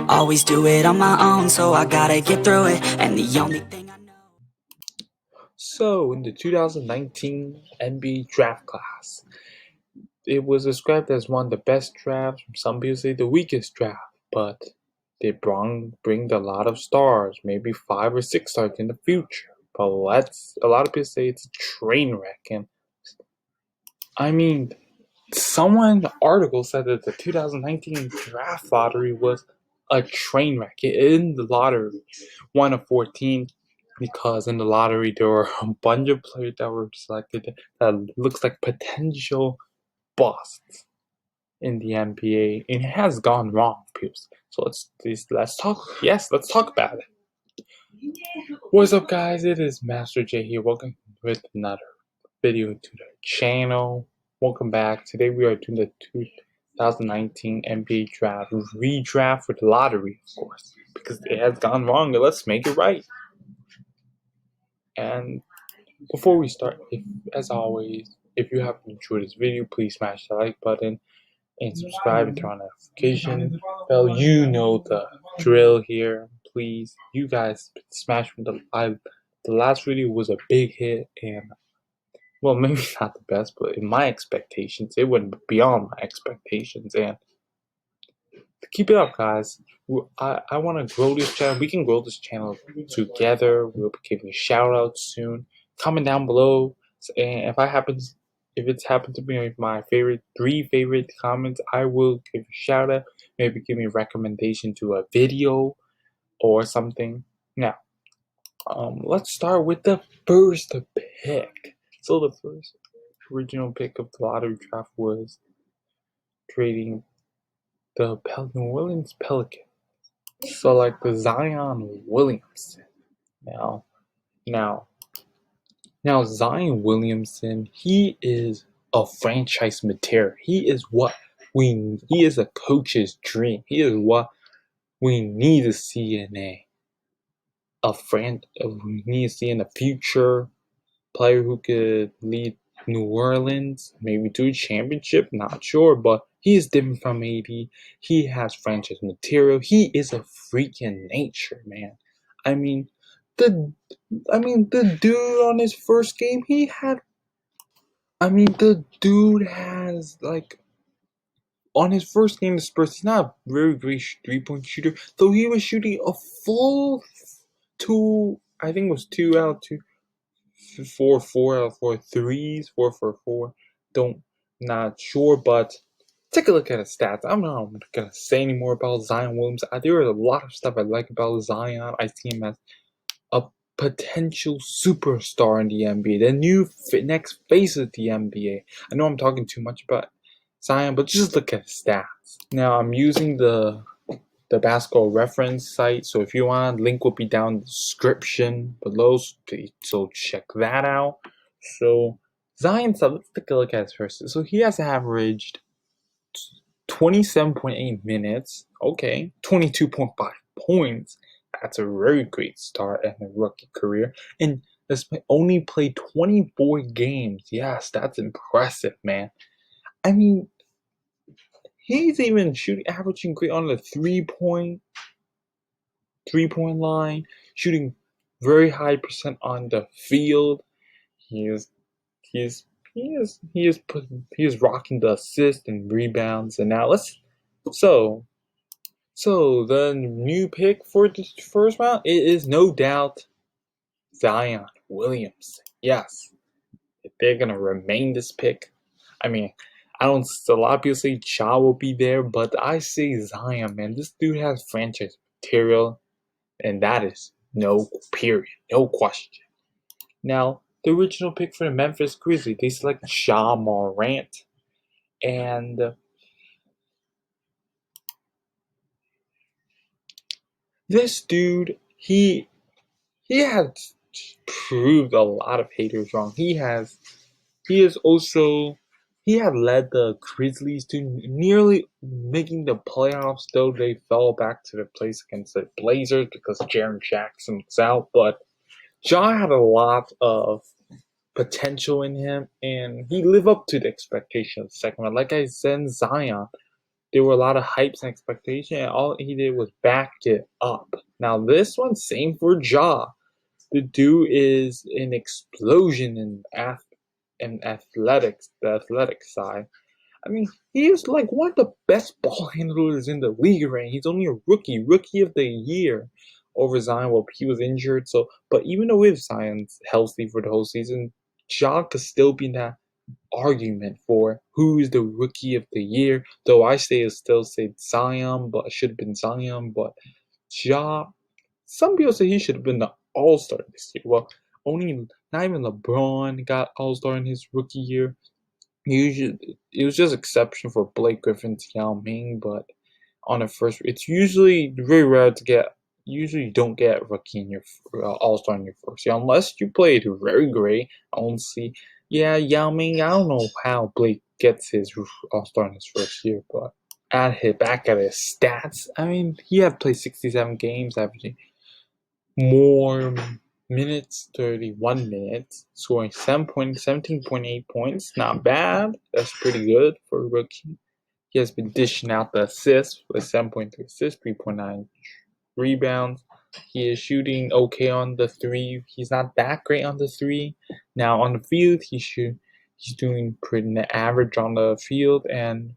Always do it on my own, so I gotta get through it. And the only thing I know. So, in the 2019 NBA draft class, it was described as one of the best drafts. Some people say the weakest draft, but they bring a lot of stars, maybe 5 or 6 stars in the future. But a lot of people say it's a train wreck, and I mean, someone in the article said that the 2019 draft lottery was a train wreck. In the lottery, 1 of 14, because in the lottery there were a bunch of players that were selected that looks like potential busts in the NBA, and it has gone wrong, people. So let's talk. Yes, let's talk about it. What's up, guys? It is Master J here. Welcome with another video to the channel. Welcome back. Today we are doing the 2019 NBA draft redraft for the lottery, of course, because it has gone wrong. And let's make it right. And before we start, as always, if you have enjoyed this video, please smash the like button and subscribe and turn on the notification bell. You know the drill here. Please, you guys smash the like. The last video was a big hit, and well, maybe not the best, but in my expectations, it went beyond my expectations. And keep it up, guys. I want to grow this channel. We can grow this channel together. We'll be giving shout outs soon. Comment down below, and if it's happened to be my three favorite comments, I will give a shout out. Maybe give me a recommendation to a video or something. Now, let's start with the first pick. So the first original pick of the lottery draft was trading the New Orleans Pelicans. So like the Zion Williamson. Now Zion Williamson, he is a franchise material. He is a coach's dream. He is what we need to see in we need to see in the future player who could lead New Orleans maybe to a championship. Not sure, but he is different from AD. He has franchise material. He is a freak in nature, man. I mean, the dude on his first game, the dude has on his first game of Spurs, he's not a very great 3-point shooter, though he was shooting a full I think it was 2 out of 2. 4 out of 4 threes, 4 for 4. Not sure, but take a look at his stats. I'm not gonna say any more about Zion Williams. There is a lot of stuff I like about Zion. I see him as a potential superstar in the NBA, the new next face of the NBA. I know I'm talking too much about Zion, but just look at his stats. Now I'm using the basketball reference site, so if you want, link will be down in the description below, so check that out. So Zion, so let's take a look at his first. So he has averaged 27.8 minutes, okay, 22.5 points. That's a very great start in a rookie career, and has only played 24 games. Yes, that's impressive, man. I mean, he's even averaging great on the three-point line, shooting very high percent on the field. He is rocking the assist and rebounds. And now so the new pick for the first round, it is no doubt Zion Williamson. Yes, if they're gonna remain this pick, I mean, a lot of people say Ja will be there, but I say Zion, man. This dude has franchise material, and that is no question. Now, the original pick for the Memphis Grizzlies, they select Ja Morant, and this dude, he has proved a lot of haters wrong. He had led the Grizzlies to nearly making the playoffs, though they fell back to the place against the Blazers because Jaren Jackson was out. But Ja had a lot of potential in him, and he lived up to the expectation of the second one. Like I said, Zion, there were a lot of hypes and expectation, and all he did was back it up. Now this one, same for Ja. The dude is an explosion in athletics, the athletic side. I mean, he is like one of the best ball handlers in the league right. He's only a rookie of the year over Zion. Well, he was injured, so but even though if Zion's healthy for the whole season, Ja could still be in that argument for who is the rookie of the year. Though I still say Zion, but it should have been Zion. But Ja, some people say he should have been the All Star this year. Well, only not even LeBron got All Star in his rookie year. Usually, it was just exception for Blake Griffin, Yao Ming, but on the first, it's usually very rare to get. Usually, you don't get rookie in your All Star in your first year unless you played very great. Honestly, yeah, Yao Ming. I don't know how Blake gets his All Star in his first year, but back at his stats, I mean, he had played 67 games, averaging more minutes, 31 minutes, scoring 17.8 points. Not bad. That's pretty good for a rookie. He has been dishing out the assists with 7.3 assists, 3.9 rebounds. He is shooting okay on the three. He's not that great on the three. Now on the field, he's doing pretty average on the field. And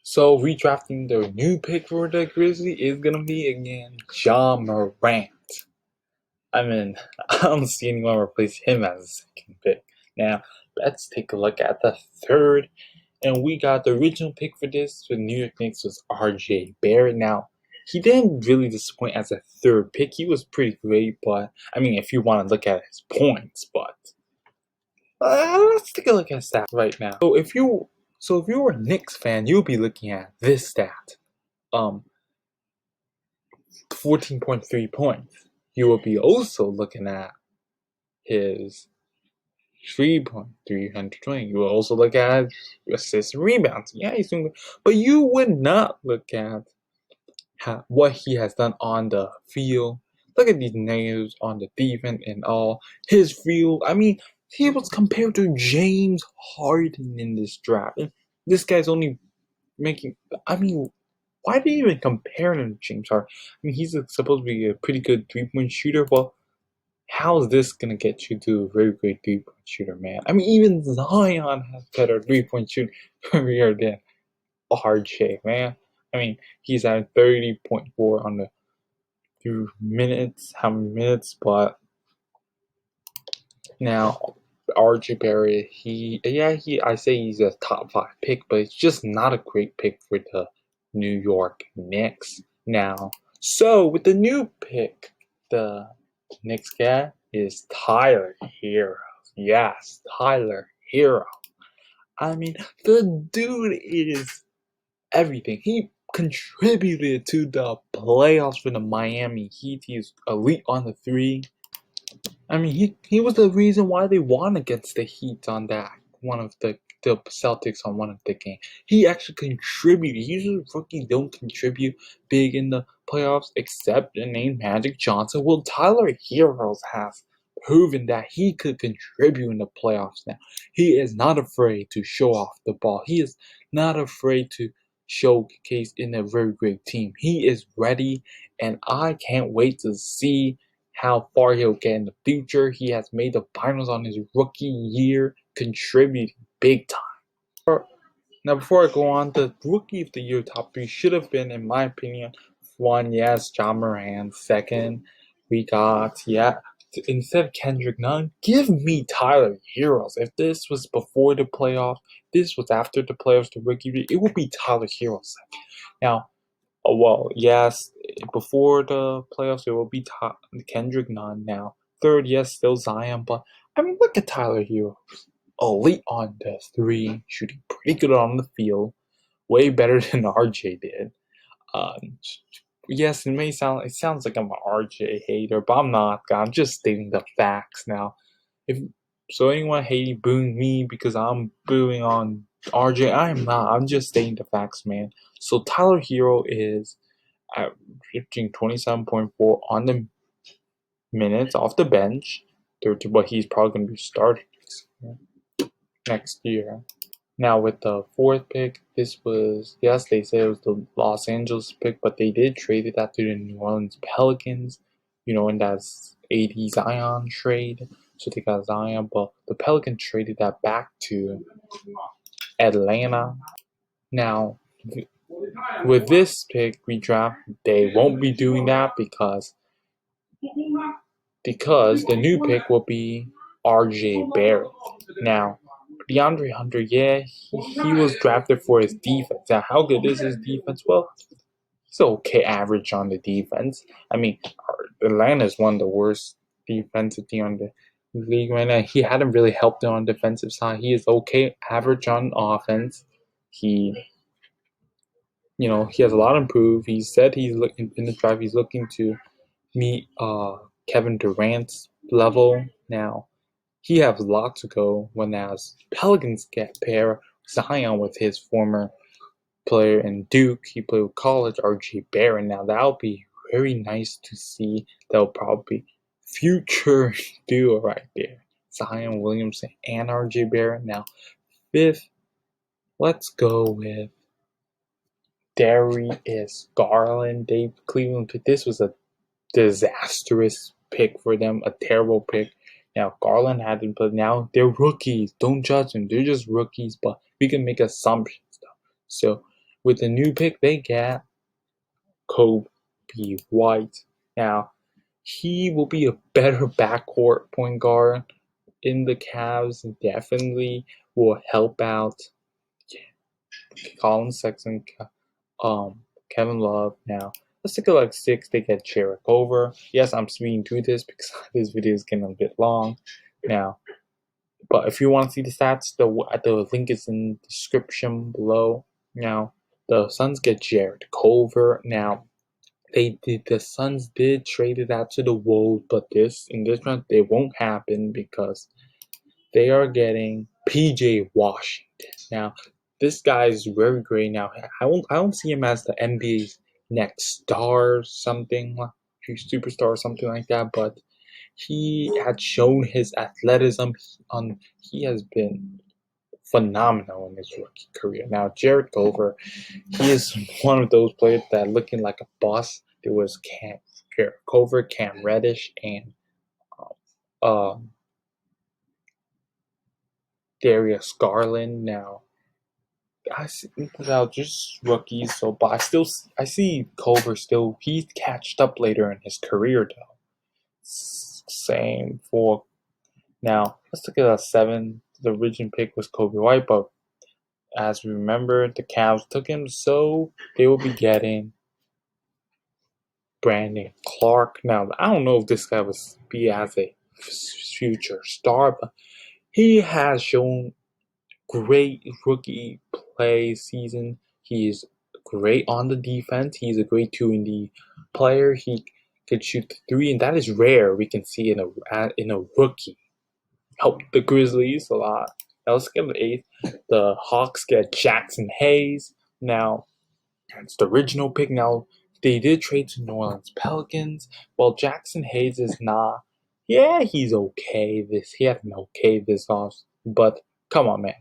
so redrafting the new pick for the Grizzlies is gonna be again Ja Morant. I mean, I don't see anyone replace him as a second pick. Now, let's take a look at the third. And we got the original pick for this for New York Knicks was RJ Barrett. Now, he didn't really disappoint as a third pick. He was pretty great, but I mean, if you want to look at his points, but let's take a look at stats right now. So if you were a Knicks fan, you'll be looking at this stat. 14.3 points. You will be also looking at his 3.320. You will also look at assists and rebounds. Yeah, he's doing good. But you would not look at what he has done on the field. Look at these negatives on the defense and all. His field, I mean, he was compared to James Harden in this draft. And this guy's only making, I mean, why do you even compare him to James Harden? I mean, he's supposed to be a pretty good three-point shooter. Well, how is this gonna get you to a very great three-point shooter, man? I mean, even Zion has better three-point shooting career than RJ, man. I mean, he's at 30.4 on the through minutes, how many minutes, but now RJ Barrett, I say he's a top 5 pick, but it's just not a great pick for the New York Knicks. Now, so with the new pick, the Knicks guy is Tyler Hero. Yes, Tyler Hero. I mean, the dude is everything. He contributed to the playoffs for the Miami Heat. He's elite on the three. I mean, he was the reason why they won against the Heat on that one of the Celtics on one of the games. He actually contributed. Usually rookies don't contribute big in the playoffs except the name Magic Johnson. Well, Tyler Heroes has proven that he could contribute in the playoffs now. He is not afraid to show off the ball. He is not afraid to showcase in a very great team. He is ready, and I can't wait to see how far he'll get in the future. He has made the finals on his rookie year, contributing big time. Now, before I go on, the rookie of the year top 3 should have been, in my opinion, one, yes, Ja Morant. Second, we got, instead of Kendrick Nunn, give me Tyler Heroes. If this was before the playoffs, this was after the playoffs, the rookie year, it would be Tyler Heroes. Now, oh, well, yes, before the playoffs, it will be Kendrick Nunn now. Third, yes, still Zion, but I mean, look at Tyler Hero. Elite on the three, shooting pretty good on the field, way better than RJ did. Yes, it sounds like I'm an RJ hater, but I'm not. I'm just stating the facts now. If so, anyone hating booing me because I'm booing on RJ, I am not. I'm just stating the facts, man. So Tyler Hero is averaging 27.4 on the minutes off the bench, but he's probably going to be starting next year. Now with the fourth pick, this was, yes, they said it was the Los Angeles pick, but they did trade it after the New Orleans Pelicans, in that AD Zion trade. So they got Zion, but the Pelicans traded that back to Atlanta. Now, with this pick we draft, they won't be doing that because the new pick will be RJ Barrett. Now, DeAndre Hunter, yeah, he was drafted for his defense. Now, how good is his defense? Well, he's okay average on the defense. I mean, Atlanta is one of the worst defensive team on the league right now. He hadn't really helped them on the defensive side. He is okay average on offense. He he has a lot to improve. He said he's looking in the draft. He's looking to meet Kevin Durant's level. Now he has a lot to go when as Pelicans get pair Zion with his former player in Duke. He played with college RJ Barrett. Now that'll be very nice to see. That'll probably be future duo right there. Zion Williamson and RJ Barrett. Now fifth, let's go with Darius Garland. Cleveland pick. This was a disastrous pick for them, a terrible pick. Now Garland hadn't, but now they're rookies. Don't judge them; they're just rookies. But we can make assumptions, though. So with the new pick, they get Kobe White. Now he will be a better backcourt point guard in the Cavs. And definitely will help out Colin Sexton, Kevin Love. Now let's take a look 6. They get Jarek over. Yes, I'm speeding through this because this video is getting a bit long now. But if you want to see the stats, the link is in the description below. Now the Suns get Jared Culver. Now the Suns did trade it out to the Wolves, but in this round it won't happen because they are getting PJ Washington. Now this guy is very great. Now I don't see him as the NBA's next star, something like superstar or something like that, but he had shown his athleticism. He has been phenomenal in his rookie career. Now Jared Culver, he is one of those players that looking like a boss. There was Jared Culver, Cam Reddish, and Darius Garland. Now I see without just rookies, but I see Culver still. He catched up later in his career though. Same for now. Let's look at 7. The original pick was Kobe White, but as we remember, the Cavs took him, so they will be getting Brandon Clark. Now I don't know if this guy will be as a future star, but he has shown great rookie play season. He is great on the defense. He's a great 2-and-D player. He could shoot the 3, and that is rare. We can see in a rookie. Helped the Grizzlies a lot. Now let's get the 8th. The Hawks get Jackson Hayes. Now it's the original pick. Now they did trade to New Orleans Pelicans. Well, Jackson Hayes is not. Yeah, he's okay. He had an okay this off, but come on, man.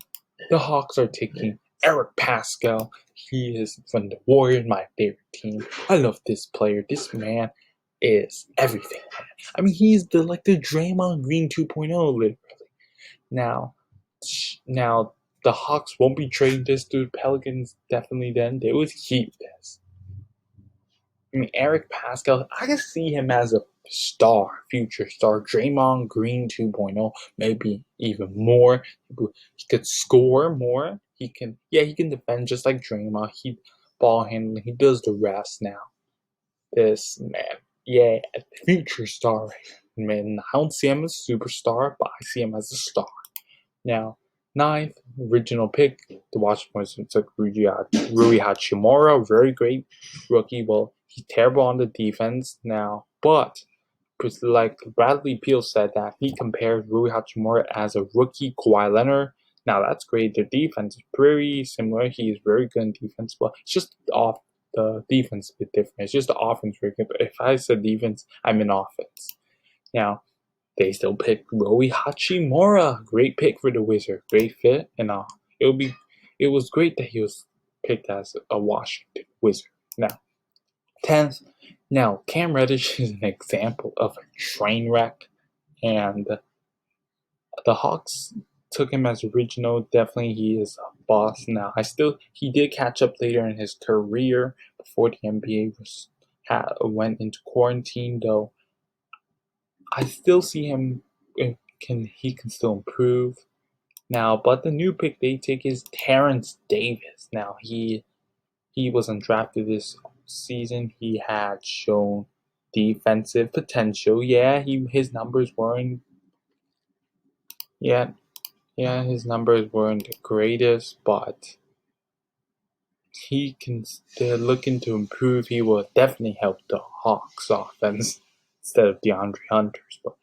The Hawks are taking Eric Pascal. He is from the Warriors, my favorite team. I love this player. This man is everything. I mean, he's the Draymond Green 2.0, literally. Now the Hawks won't be trading this to the Pelicans. Definitely, then they would keep this. I mean, Eric Pascal, I can see him as a star, future star. Draymond Green 2.0, maybe even more. He could score more. He can defend just like Draymond. He ball handling. He does the rest now. This man, yeah, future star. Man, I don't see him as a superstar, but I see him as a star. Now, 9th, original pick, the Washington took Rui Hachimura, very great rookie. Well, he's terrible on the defense now, but like Bradley Beal said that he compared Rui Hachimura as a rookie Kawhi Leonard. Now that's great. The defense is pretty similar. He is very good in defense, but it's just the defense a bit different. It's just the offense very good. But if I said defense, I mean offense. Now, they still picked Rui Hachimura. Great pick for the Wizard. Great fit, and it was great that he was picked as a Washington Wizard. Now, 10th. Now, Cam Reddish is an example of a train wreck, and the Hawks took him as original. Definitely, he is a boss now. He did catch up later in his career before the NBA went into quarantine. Though I still see him he can still improve now. But the new pick they take is Terrence Davis. Now he was undrafted this season. He had shown defensive potential. Yeah, his numbers weren't. His numbers weren't the greatest, but they're looking to improve. He will definitely help the Hawks offense instead of DeAndre Hunters. But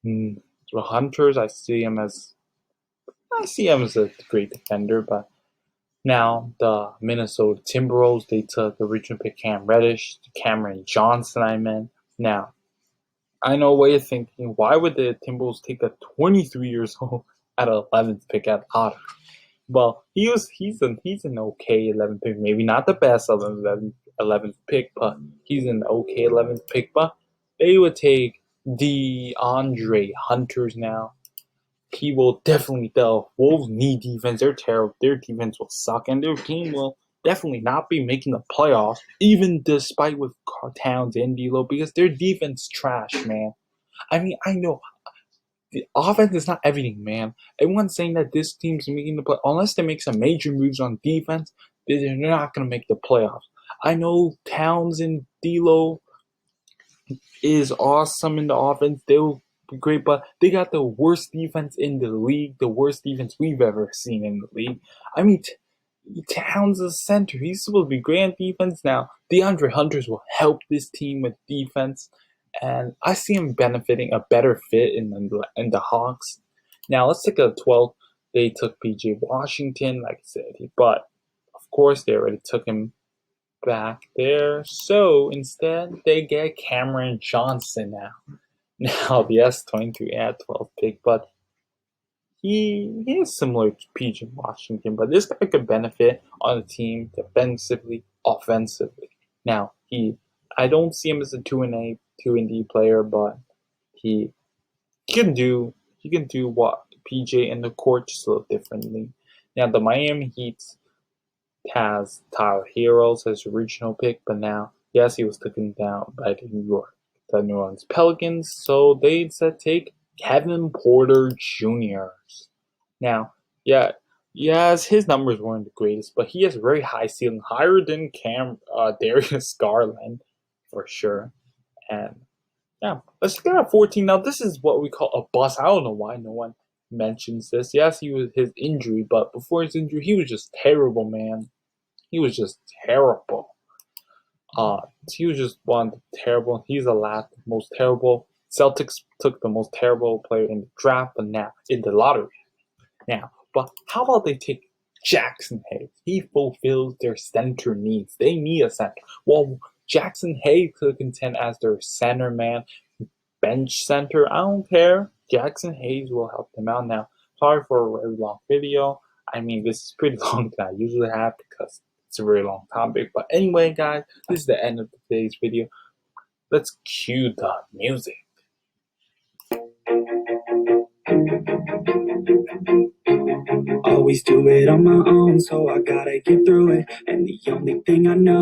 the Hunters, I see him as a great defender. But now the Minnesota Timberwolves, they took the original pick Cam Reddish, Cameron Johnson. I meant now. I know what you're thinking. Why would the Timberwolves take a 23 years old at 11th pick at lottery? Well, he's an okay 11th pick. Maybe not the best 11th pick, but he's an okay 11th pick. But they would take DeAndre Hunters now. He will definitely. The Wolves need defense. They're terrible. Their defense will suck, and their team will definitely not be making the playoffs, even despite with Towns and D'Lo, because their defense trash, man. I mean, I know the offense is not everything, man. Everyone's saying that this team's making the play. Unless they make some major moves on defense, they're not going to make the playoffs. I know Towns and D'Lo is awesome in the offense. They'll be great, but they got the worst defense in the league, the worst defense we've ever seen in the league. I mean, Towns is center. He's supposed to be great at defense now. DeAndre Hunters will help this team with defense, and I see him benefiting a better fit in the Hawks. Now let's take a 12th. They took PJ Washington, like I said, but of course they already took him back there. So instead, they get Cameron Johnson now. Now, yes, 23 at 12 pick, but he is similar to PJ Washington, but this guy could benefit on the team defensively, offensively. Now, I don't see him as a 2 and D player, but he can do what PJ in the court just a little differently. Now, the Miami Heat has Tyler Heroes as original pick, but now, yes, he was taken down by the New Orleans Pelicans, so they said take Kevin Porter Jr. Now, yes, his numbers weren't the greatest, but he has a very high ceiling, higher than Darius Garland, for sure. And yeah, let's get at 14. Now, this is what we call a bust. I don't know why no one mentions this. Yes, he was his injury, but before his injury, he was just terrible, man. He was just terrible. He was just terrible. He's the most terrible. Celtics took the most terrible player in the draft, but now in the lottery. Now, but how about they take Jackson Hayes? He fulfills their center needs. They need a center. Well, Jackson Hayes could contend as their center man, bench center. I don't care. Jackson Hayes will help them out. Now, sorry for a very long video. I mean, this is pretty long than I usually have because it's a very long topic. But anyway, guys, this is the end of today's video. Let's cue the music. Always do it on my own, so I gotta get through it. And the only thing I know